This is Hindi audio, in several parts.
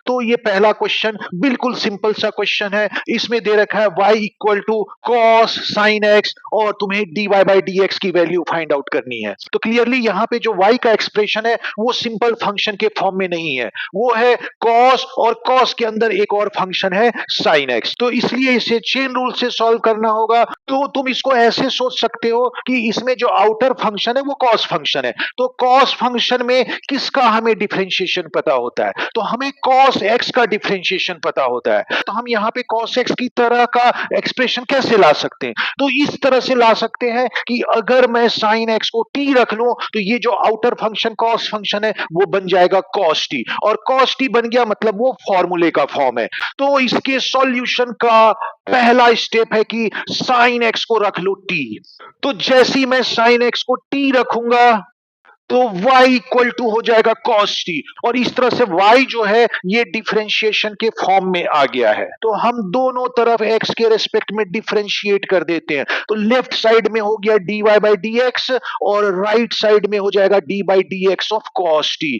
तो ये पहला क्वेश्चन बिल्कुल सिंपल सा क्वेश्चन है। इसमें दे रखा है y equal to cos sin x और तुम्हें dy बाई dx की वैल्यू फाइंड आउट करनी है। तो क्लियरली यहाँ पे जो y का एक्सप्रेशन है वो सिंपल फंक्शन के फॉर्म में नहीं है, वो है cos और cos के अंदर एक और फंक्शन है sin x। तो इसलिए इसे चेन रूल से सॉल्व करना होगा। तो तुम इसको ऐसे सोच सकते हो कि इसमें जो आउटर फंक्शन है वो cos फंक्शन है, तो cos फंक्शन में किसका हमें डिफरेंशिएशन पता होता है, तो हमें cos x का डिफरेंशिएशन पता होता है। तो हम यहाँ पे cos x की तरह का एक्सप्रेशन कैसे ला सकते हैं, तो इस तरह से ला सकते हैं कि अगर मैं sin x को t रख लूं तो ये जो आउटर फंक्शन cos फंक्शन है वो बन जाएगा cos t, और cos t बन गया मतलब वो फॉर्मूले का फॉर्म है। तो इसके सॉल्यूशन का पहला स्टेप है कि sin x को रख लो t। तो जैसे ही मैं sin x को t रखूंगा तो y इक्वल टू हो जाएगा cos t, और इस तरह से y जो है ये डिफरेंशिएशन के फॉर्म में आ गया है। तो हम दोनों तरफ x के रेस्पेक्ट में डिफरेंशिएट कर देते हैं, तो लेफ्ट साइड में हो गया dy बाई dx और राइट साइड में हो जाएगा d by dx of cos t।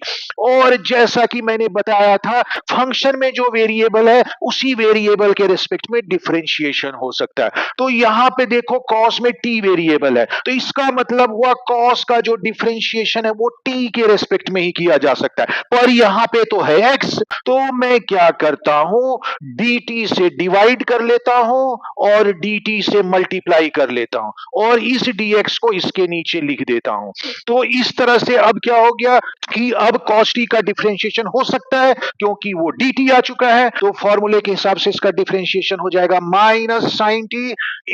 और जैसा कि मैंने बताया था फंक्शन में जो वेरिएबल है उसी वेरिएबल के रेस्पेक्ट में डिफरेंशिएशन हो सकता है। तो यहां पे देखो cos में t वेरिएबल है, तो इसका मतलब हुआ cos का जो डिफरेंशिएशन है वो t के रेस्पेक्ट में ही किया जा सकता है, पर यहां पे तो है x। तो मैं क्या करता हूं, dt से डिवाइड कर लेता हूं और dt से मल्टीप्लाई कर लेता हूं और इस dx को इसके नीचे लिख देता हूं। तो इस तरह से अब क्या हो गया कि अब cos t का डिफरेंशिएशन हो सकता है क्योंकि वो dt आ चुका है। तो फॉर्मूले के हिसाब से इसका डिफरेंशिएशन हो जाएगा minus sine t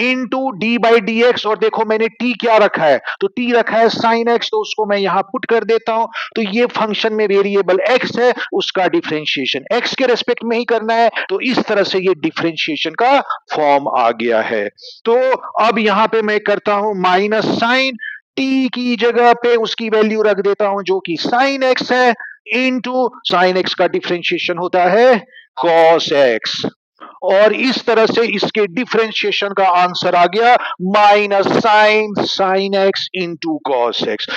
into d by d x, और देखो मैंने t क्या रखा है, तो t रखा है sin x, तो उसको मैं यहां पुट कर देता हूं। तो ये फंक्शन में वेरिएबल x है, उसका डिफरेंशिएशन x के रेस्पेक्ट में ही करना है। तो इस तरह से ये डिफरेंशिएशन का फॉर्म आ गया है। तो अब यहां पे मैं करता हूं माइनस साइन t की जगह पे उसकी वैल्यू रख देता हूं जो कि sin x है, इंटू sin x का डिफरेंशिएशन होता है cos x, और इस तरह से इसके डिफरेंशिएशन का आंसर आ गया minus sine x into cos x।